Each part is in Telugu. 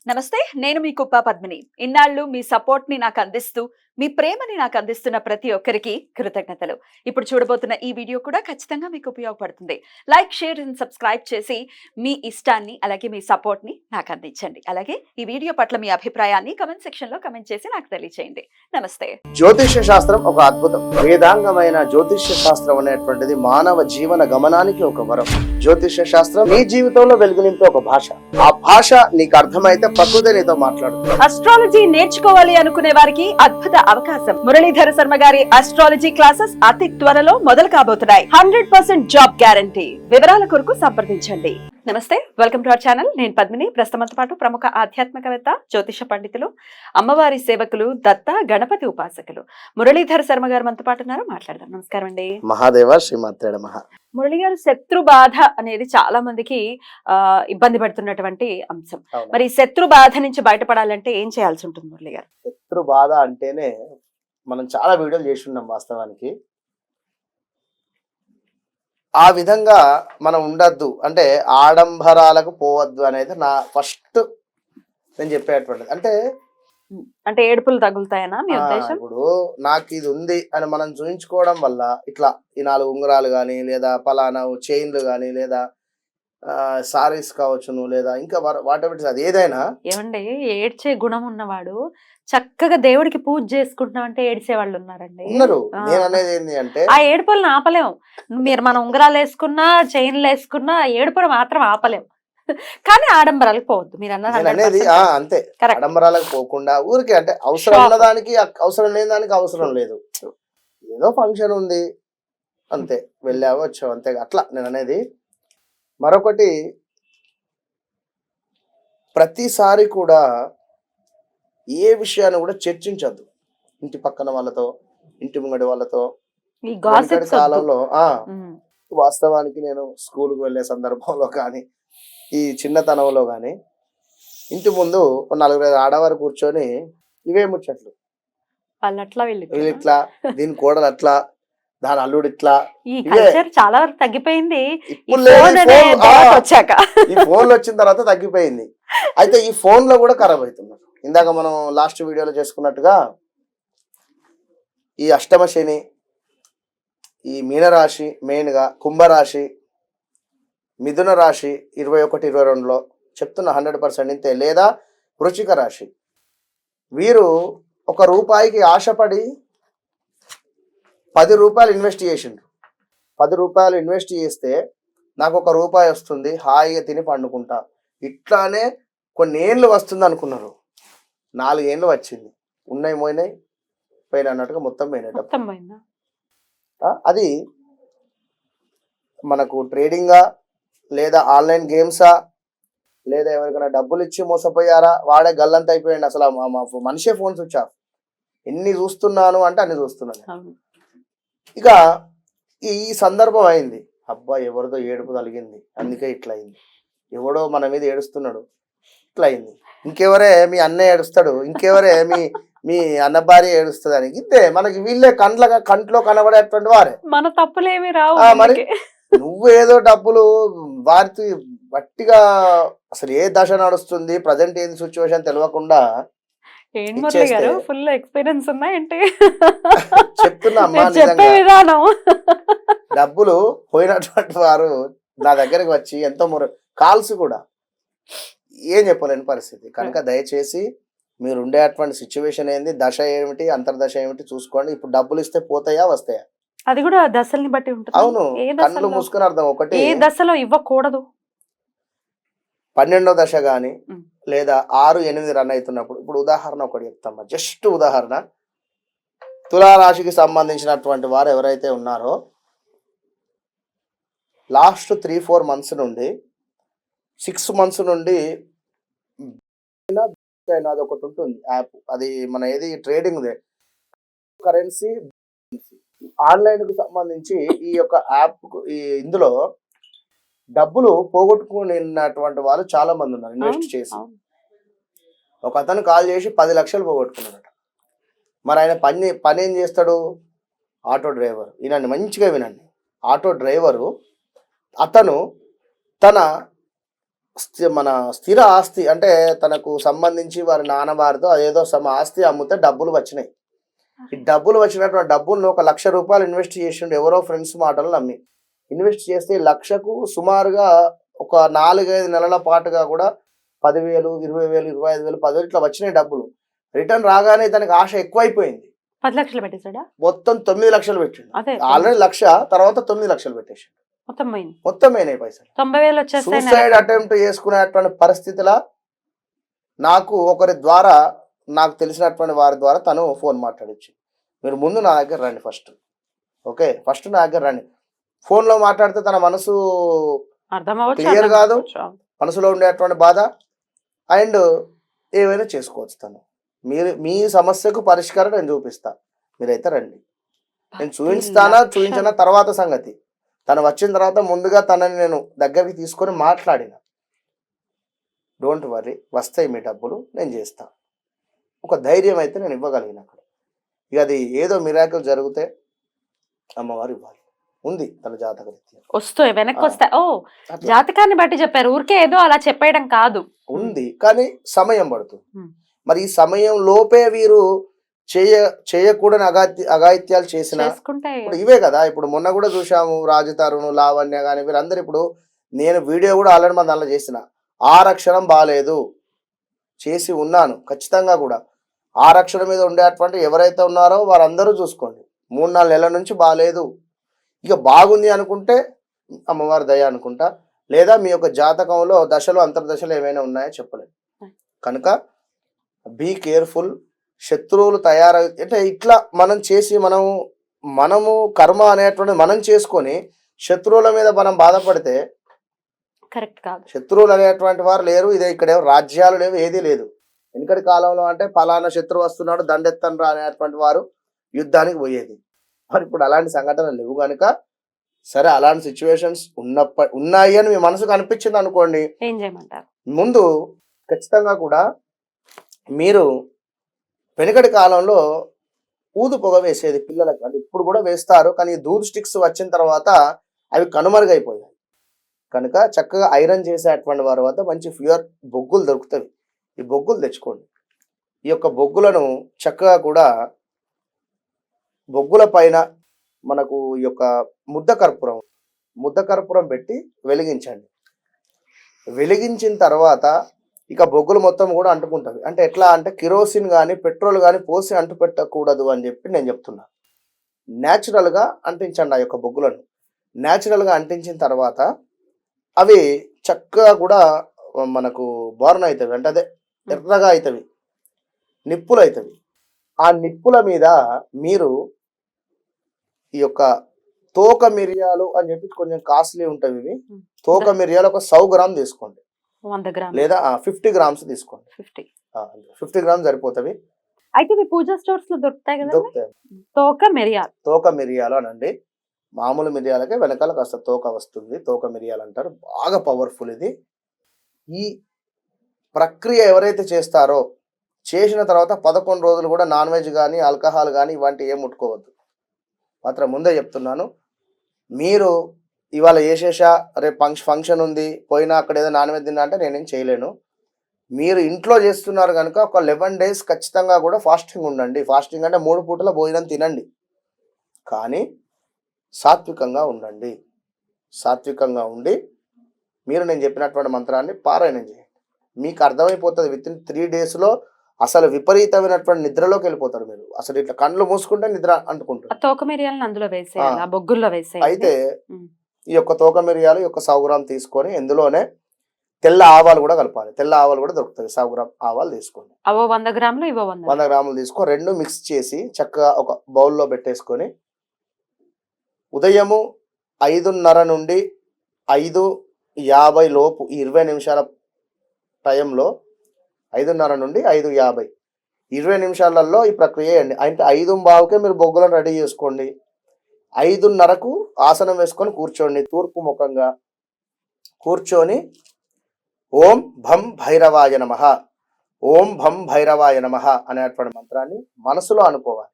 నమస్తే. నేను మీ కుప్ప పద్మిని. ఇన్నాళ్ళు మీ సపోర్ట్‌ని నాకందిస్తూ, మీ ప్రేమని నాకందిస్తున్న ప్రతి ఒక్కరికి కృతజ్ఞతలు. ఇప్పుడు చూడబోతున్న ఈ వీడియో కూడా ఖచ్చితంగా మీకు ఉపయోగపడుతుంది. లైక్, షేర్ అండ్ సబ్స్క్రైబ్ చేసి మీ ఇష్టాన్ని అలాగే మీ సపోర్ట్‌ని నాకందించండి. అలాగే ఈ వీడియో పట్ల మీ అభిప్రాయాన్ని కామెంట్ సెక్షన్‌లో కామెంట్ చేసి నాకు తెలియజేయండి. నమస్తే. జ్యోతిష్య శాస్త్రం ఒక అద్భుతం. వేదాంగమైన జ్యోతిష్య శాస్త్రం అనేటువంటిది మానవ జీవన గమనానికి ఒక వరం. జ్యోతిష్య శాస్త్రం నీ జీవితంలో వెలుగునింపే ఒక భాష. ఆ భాష నీకు అర్థమైతే ప్రకృతి నీతో మాట్లాడుతుంది. అస్ట్రాలజీ నేర్చుకోవాలి అనుకునే వారికి అద్భుత అవకాశం. మురళీధర శర్మ గారి అస్ట్రాలజీ క్లాసెస్ అతి త్వరలో మొదలు కాబోతున్నాయి. 100% జాబ్ గ్యారంటీ. వివరాల కొరకు సంప్రదించండి. నమస్తే, వెల్కమ్ టు అవర్ ఛానల్. నేను పద్మిని. ప్రస్తుతంతో పాటు ప్రముఖ ఆధ్యాత్మికవేత్త, జ్యోతిష పండితులు, అమ్మవారి సేవకులు, దత్త గణపతి ఉపాసకులు మురళీధర శర్మ గారు మనతో పాటు ఉన్నారు. మాట్లాడదాం. నమస్కారం అండి. మహాదేవ శ్రీమాత్రేడ మహా. మురళి గారు, శత్రు బాధ అనేది చాలా మందికి ఇబ్బంది పడుతున్నటువంటి అంశం. మరి శత్రు బాధ నుంచి బయటపడాలంటే ఏం చేయాల్సి ఉంటుంది మురళి గారు? శత్రు బాధ అంటేనే మనం చాలా వీడియోలు చేసి ఉన్నాం. వాస్తవానికి ఆ విధంగా మనం ఉండద్దు, అంటే ఆడంబరాలకు పోవద్దు అనేది నా ఫస్ట్ నేను చెప్పేటువంటిది. అంటే ఏడుపులు తగులుతాయనా మీ ఉద్దేశం? ఇప్పుడు నాకు ఇది ఉంది అని మనం చూయించుకోవడం వల్ల ఇట్లా ఈ 4 ఉంగరాలు కానీ, లేదా పలానా చైన్లు కానీ, లేదా సారీస్ కావచ్చును, లేదా ఇంకా వాటెవర్ అది ఏదైనా. ఏమండి, ఏడ్చే గుణం ఉన్నవాడు చక్కగా దేవుడికి పూజ చేసుకుంటున్నాం అంటే ఏడ్చే వాళ్ళు ఉన్నారండి. ఉన్నారు. నేను అనేది ఏంటి అంటే ఆ ఏడుపులను ఆపలేం. మనం ఉంగరాలు వేసుకున్నా, చైన్లు వేసుకున్నా ఏడుపును మాత్రం ఆపలేం. కానీ ఆడంబరాలకు పోవద్దు మీరు అనేది అంతే. ఆడంబరాలకు పోకుండా ఊరికే, అంటే అవసరం ఉన్న దానికి అవసరం లేని దానికి అవసరం లేదు. ఏదో ఫంక్షన్ ఉంది అంతే, వెళ్ళావు వచ్చావు అంతే, అట్లా నేను అనేది. మరొకటి, ప్రతిసారి కూడా ఏ విషయాన్ని కూడా చర్చించద్దు ఇంటి పక్కన వాళ్ళతో, ఇంటి ముంగడి వాళ్ళతో. కాలంలో వాస్తవానికి నేను స్కూల్కి వెళ్ళే సందర్భంలో కానీ, ఈ చిన్నతనంలో కానీ, ఇంటి ముందు 4-5 ఆడవారు కూర్చొని ఇవే ముచ్చట్లు. వీళ్ళు ఇట్లా, దీని కోడలు అట్లా, దాని అల్లుడు ఇట్లా. చాలా వరకు తగ్గిపోయింది. ఈ ఫోన్లు వచ్చిన తర్వాత తగ్గిపోయింది. అయితే ఈ ఫోన్ లో కూడా ఖరాబ్ అవుతున్నారు. ఇందాక మనం లాస్ట్ వీడియోలో చేసుకున్నట్టుగా ఈ అష్టమ శని, ఈ మీనరాశి, మెయిన్ గా కుంభరాశి, మిథున రాశి 21-22లో చెప్తున్న 100% ఇంతే, లేదా వృశ్చిక రాశి, వీరు ₹1 ఆశపడి ₹10 ఇన్వెస్ట్ చేసిండ్రు. ₹10 ఇన్వెస్ట్ చేస్తే నాకు ₹1 వస్తుంది, హాయిగా తిని పండుకుంటా, ఇట్లానే కొన్ని ఏళ్ళు వస్తుంది అనుకున్నారు. 4 ఏళ్ళు వచ్చింది, ఉన్నాయి పోయినాయి, పోయిన అన్నట్టుగా మొత్తం పోయినట్టు. అది మనకు ట్రేడింగా, లేదా ఆన్లైన్ గేమ్సా, లేదా ఎవరికైనా డబ్బులు ఇచ్చి మోసపోయారా, వాడే గల్లంత అయిపోయాడు. అసలు మనిషే ఫోన్ స్విచ్ ఆఫ్. ఎన్ని చూస్తున్నాను అంటే అన్ని చూస్తున్నాను. ఇక ఈ సందర్భం అయింది, అబ్బా ఎవరిదో ఏడుపు కలిగింది, అందుకే ఇట్లా అయింది, ఎవడో మన మీద ఏడుస్తున్నాడు, ఇట్లా అయింది, ఇంకెవరే మీ అన్నయ్య ఏడుస్తాడు, ఇంకెవరే మీ అన్న భార్య ఏడుస్తుంది అని. ఇంతే, మనకి వీళ్ళే కంట్లో కనబడేటువంటి వారే. మన తప్పులేమి రావు. మరి నువ్వు ఏదో డబ్బులు వారికి గట్టిగా, అసలు ఏ దశ నడుస్తుంది, ప్రజెంట్ ఏంది సిచ్యువేషన్ తెలియకుండా ఫుల్ ఎక్స్పీరియన్స్ ఉన్నాయంటే చెప్తున్నా అమ్మా. డబ్బులు పోయినటువంటి వారు నా దగ్గరికి వచ్చి ఎంతో కాల్స్ కూడా ఏం చెప్పలేని పరిస్థితి. కనుక దయచేసి మీరు ఉండేటువంటి సిచ్యువేషన్ ఏంది, దశ ఏమిటి, అంతర్దశ ఏమిటి చూసుకోండి. ఇప్పుడు డబ్బులు ఇస్తే పోతాయా వస్తాయా, అది కూడా దశల్ని బట్టి ఉంటుంది. అవును, కళ్ళు మూసుకుని అర్థం. ఒకటి, ఏ దశలో ఇవ్వకూడదు, 12వ దశ గాని, లేదా 6-8 రన్ అవుతున్నప్పుడు. ఇప్పుడు ఉదాహరణ ఒకటి చెప్తామా, జస్ట్ ఉదాహరణ. తులారాశికి సంబంధించినటువంటి వారు ఎవరైతే ఉన్నారో, లాస్ట్ 3-4 మంత్స్ నుండి 6 మంత్స్ నుండి అది ఒకటి ఉంటుంది యాప్, అది మన ఏది ట్రేడింగ్ కరెన్సీ ఆన్లైన్ కు సంబంధించి ఈ యొక్క యాప్, ఇందులో డబ్బులు పోగొట్టుకున్నటువంటి వాళ్ళు చాలా మంది ఉన్నారు. ఇన్వెస్ట్ చేసి ఒక అతను కాల్ చేసి 10 లక్షలు పోగొట్టుకున్నాడట. మరి ఆయన పని ఏం చేస్తాడు, ఆటో డ్రైవర్. వినండి, మంచిగా వినండి. ఆటో డ్రైవరు అతను తన మన స్థిర ఆస్తి అంటే తనకు సంబంధించి వారి నాన్న వారితో అదేదో సమ ఆస్తి అమ్మితే డబ్బులు వచ్చినాయి. ఈ డబ్బులు వచ్చినటువంటి డబ్బులను ఒక 1,00,000 రూపాయలు ఇన్వెస్ట్ చేసిండు ఎవరో ఫ్రెండ్స్ మాటలు నమ్మి. ఇన్వెస్ట్ చేస్తే 1,00,000కు సుమారుగా ఒక 4-5 నెలల పాటుగా కూడా 10,000, 20,000, 25,000, 10,000 ఇట్లా వచ్చినాయి డబ్బులు. రిటర్న్ రాగానే తనకి ఆశ ఎక్కువైపోయింది. 10 లక్షలు పెట్టేశాడా? మొత్తం 9 లక్షలు పెట్టిండు. అదే ఆల్రెడీ 1,00,000 తర్వాత 9 లక్షలు పెట్టేసి మొత్తం పోయింది. మొత్తం అయినాయి పైసలు. 90,000 వచ్చేస్తాయి. సూసైడ్ అటెంప్ట్ చేసుకునేటువంటి పరిస్థితిలో నాకు ఒకరి ద్వారా నాకు తెలిసినటువంటి వారి ద్వారా తను ఫోన్ మాట్లాడచ్చు. మీరు ముందు నా దగ్గర రండి ఫస్ట్. ఓకే, ఫస్ట్ నా దగ్గర రండి. ఫోన్లో మాట్లాడితే తన మనసు క్లియర్ కాదు, మనసులో ఉండేటువంటి బాధ అండ్ ఏవైనా చేసుకోవచ్చు తను. మీరు మీ సమస్యకు పరిష్కారం నేను చూపిస్తా. మీరైతే రండి, నేను చూపించనా తర్వాత సంగతి. తను వచ్చిన తర్వాత ముందుగా తనని నేను దగ్గరికి తీసుకొని మాట్లాడిన. డోంట్ వర్రీ, వస్తాయి మీ డబ్బులు, నేను చేస్తా. ఒక ధైర్యం అయితే నేను ఇవ్వగలిగిన అక్కడ. ఇక అది ఏదో మిరాకిల్ జరిగితే అమ్మవారు ఇవ్వాలి. ఉంది తన జాతక రీత్యా వస్తాయి, వెనక్కి వస్తాయి. ఓ, జాతకాన్ని బట్టి చెప్పారు, ఊరికే ఏదో అలా చెప్పేయడం కాదు. ఉంది కానీ సమయం పడుతుంది. మరి ఈ సమయం లోపే వీరు చేయకూడని అఘాయిత్యాలు చేసిన ఇప్పుడు ఇవే కదా. ఇప్పుడు మొన్న కూడా చూసాము, రాజతరుణు, లావణ్య కానీ వీరందరూ. ఇప్పుడు నేను వీడియో కూడా ఆల్రెడీ మన దాంట్లో చేసిన. ఆరక్షరం బాగాలేదు చేసి ఉన్నాను ఖచ్చితంగా కూడా. ఆరక్షరం మీద ఉండేటువంటి ఎవరైతే ఉన్నారో వారందరూ చూసుకోండి. 3-4 నెలల నుంచి బాగాలేదు. ఇక బాగుంది అనుకుంటే అమ్మవారి దయ అనుకుంటా, లేదా మీ యొక్క జాతకంలో దశలు అంతర్దశలు ఏమైనా ఉన్నాయో చెప్పలేదు. కనుక బీ కేర్ఫుల్. శత్రువులు అంటే ఇట్లా మనం చేసి మనము కర్మ అనేటువంటి మనం చేసుకొని శత్రువుల మీద మనం బాధపడితే కరెక్ట్ కాదు. శత్రువులు అనేటువంటి వారు లేరు. ఇదే ఇక్కడ రాజ్యాలు లేవు, ఏదీ లేదు. వెనుకటి కాలంలో అంటే పలానా శత్రువు వస్తున్నాడు దండెత్తను రా అనేటువంటి వారు యుద్ధానికి పోయేది. మరి ఇప్పుడు అలాంటి సంఘటనలు లేవు కనుక సరే, అలాంటి సిచ్యువేషన్స్ ఉన్నాయి అని మీ మనసుకు అనిపించింది అనుకోండి, ఏం చేయమంటారు? ముందు ఖచ్చితంగా కూడా మీరు వెనుకటి కాలంలో ఊదు పొగ వేసేది పిల్లలకు. అంటే ఇప్పుడు కూడా వేస్తారు, కానీ దూద్ స్టిక్స్ వచ్చిన తర్వాత అవి కనుమరుగైపోయాయి. కనుక చక్కగా ఐరన్ చేసేటువంటి వారి వద్ద మంచి ప్యూర్ బొగ్గులు దొరుకుతాయి. ఈ బొగ్గులు తెచ్చుకోండి. ఈ యొక్క బొగ్గులను చక్కగా కూడా బొగ్గుల పైన మనకు ఈ యొక్క ముద్ద కర్పూరం పెట్టి వెలిగించండి. వెలిగించిన తర్వాత ఇక బొగ్గులు మొత్తం కూడా అంటుకుంటుంది. అంటే ఎట్లా అంటే కిరోసిన్ కానీ పెట్రోల్ కానీ పోసి అంటు పెట్టకూడదు అని చెప్పి నేను చెప్తున్నా. న్యాచురల్గా అంటించండి ఆ యొక్క బొగ్గులను. న్యాచురల్గా అంటించిన తర్వాత అవి చక్కగా కూడా మనకు బోర్న్ అవుతాయి. అంటే అదే ఎర్రగా అవుతాయి, నిప్పులు అవుతాయి. ఆ నిప్పుల మీద మీరు ఈ యొక్క తోక మిరియాలు అని చెప్పి కొంచెం కాస్ట్లీ ఉంటాయి ఇవి. తోక మిరియాలు ఒక 100 గ్రామ్ తీసుకోండి, 100 గ్రామ్ లేదా 50 గ్రామ్స్ తీసుకోండి. 50 గ్రామ్ సరిపోతుంది. అయితే మీ పూజా స్టోర్స్ లో దొరుకుతాయి కదా. దొరుకుతాయి. తోక మిరియాలు అనండి. మామూలు మిరియాలకే వెనకాల కాస్త తోక వస్తుంది, తోక మిరియాలు అంటారు. బాగా పవర్ఫుల్ ఇది. ఈ ప్రక్రియ ఎవరైతే చేస్తారో చేసిన తర్వాత 11 రోజులు కూడా నాన్ వెజ్ కానీ ఆల్కహాల్ కానీ ఇలాంటివి ఏం ముట్టుకోవద్దు. మాత్రం ముందే చెప్తున్నాను. మీరు ఇవాళ చేసేసా, రేపు ఫంక్షన్ ఉంది పోయినా అక్కడ ఏదో నాన్ వెజ్ తిన్నా అంటే నేనేం చేయలేను. మీరు ఇంట్లో చేస్తున్నారు కనుక ఒక 11 days ఖచ్చితంగా కూడా ఫాస్టింగ్ ఉండండి. ఫాస్టింగ్ అంటే 3 పూటల భోజనం తినండి, కానీ సాత్వికంగా ఉండండి. సాత్వికంగా ఉండి మీరు నేను చెప్పినటువంటి మంత్రాన్ని పారాయణం చేయండి. మీకు అర్థమైపోతుంది. విత్ ఇన్ 3 daysలో అసలు విపరీతమైనటువంటి నిద్రలోకి వెళ్ళిపోతారు మీరు. అసలు ఇట్లా కళ్ళు మూసుకుంటే నిద్ర అంటుకుంటారు. తోక మిరియాలను అందులో వేసేయాలి, ఆ బొగ్గుల్లో వేసేయాలి. అయితే ఈ యొక్క తోక మిరియాలు 100 గ్రామ్ తీసుకొని ఇందులోనే తెల్ల ఆవాలు కూడా కలపాలి. తెల్ల ఆవాలు కూడా దొరుకుతాయి. 100 గ్రామ్ ఆవాలు తీసుకోండి. అవో 100 గ్రాములు, ఇవో 100 గ్రాములు తీసుకో. 2 మిక్స్ చేసి చక్కగా ఒక బౌల్లో పెట్టేసుకొని ఉదయము 5:30 నుండి 5:50 లోపు ఈ 20 నిమిషాల టైంలో 5:30 నుండి 5:50 20 నిమిషాలలో ఈ ప్రక్రియ చేయండి. అంటే 5:15కే మీరు బొగ్గులను రెడీ చేసుకోండి. 5:30కు ఆసనం వేసుకొని కూర్చోండి. తూర్పు ముఖంగా కూర్చొని ఓం భం భైరవాయ నమః, ఓం భం భైరవాయ నమః అనేటువంటి మంత్రాన్ని మనసులో అనుకోవాలి.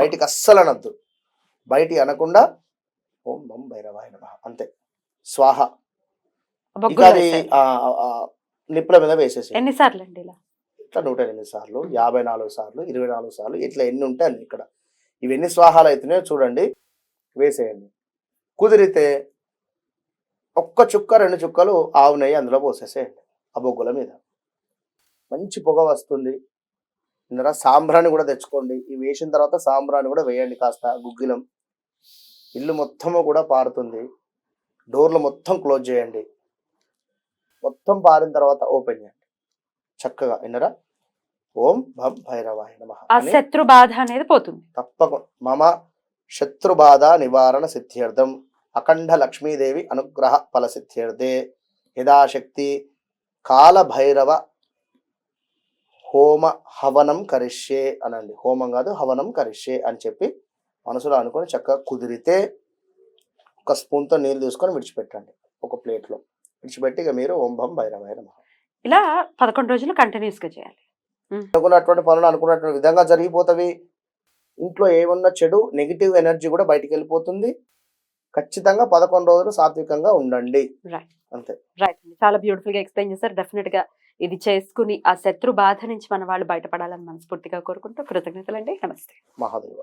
బయటికి అస్సలు అనద్దు. బయటికి అనకుండా ఓం భం భైరవాయ నమః అంతే. స్వాహ. ఇక బొగ్గులో అది వేసేయాలి. నిప్పుల మీద వేసేసి ఎన్నిసార్లు అండి ఇలా? ఇట్లా 108 సార్లు, 54 సార్లు, 24 సార్లు, ఇట్లా ఎన్ని ఉంటాయి అన్ని ఇక్కడ. ఇవన్నీ స్వాహాలు అవుతున్నాయో చూడండి, వేసేయండి. కుదిరితే ఒక్క చుక్క 2 చుక్కలు ఆవు నెయ్యి అందులో పోసేసేయండి ఆ బొగ్గుల మీద. మంచి పొగ వస్తుంది. ఇందులో సాంబ్రాణి కూడా తెచ్చుకోండి. ఇవి వేసిన తర్వాత సాంబ్రాణి కూడా వేయండి కాస్త గుగ్గిలం. ఇల్లు మొత్తము కూడా పారుతుంది. డోర్లు మొత్తం క్లోజ్ చేయండి. మొత్తం పారిన తర్వాత ఓపెన్ చేయండి చక్కగా. విన్నరా? ఓం భం భైరవాయ నమః ఆ అని శత్రు బాధ అనేది పోతుంది. తప్పకుండా మమ శత్రుబాధ నివారణ సిద్ధ్యర్థం అఖండ లక్ష్మీదేవి అనుగ్రహ ఫల సిద్ధ్యర్థే యథాశక్తి కాలభైరవ హోమ హవనం కరిష్యే అనండి. హోమం కాదు, హవనం కరిష్యే అని చెప్పి మనసులో అనుకొని చక్కగా కుదిరితే ఒక స్పూన్తో నీళ్ళు తీసుకొని విడిచిపెట్టండి ఒక ప్లేట్లో. విడిచిపెట్టి ఇక మీరు ఓం భం భైరవాయ నమః ఇలా 11 రోజులు కంటిన్యూస్ గా చేయాలి. అనుకున్నటువంటి పనులు అనుకున్నటువంటి విధంగా జరిగిపోతవి. ఇంట్లో ఏమున్న చెడు నెగిటివ్ ఎనర్జీ కూడా బయటికి వెళ్ళిపోతుంది. ఖచ్చితంగా 11 రోజులు సాత్వికంగా ఉండండి. రైట్ అంతే. రైట్ అండి. చాలా బ్యూటిఫుల్ గా ఎక్స్ప్లెయిన్ చేశారు. డెఫినెట్ గా ఇది చేసుకుని ఆ శత్రు బాధ నుంచి మన వాళ్ళు బయటపడాలని మనస్ఫూర్తిగా కోరుకుంటూ కృతజ్ఞతలండి. నమస్తే. మహాదేవ.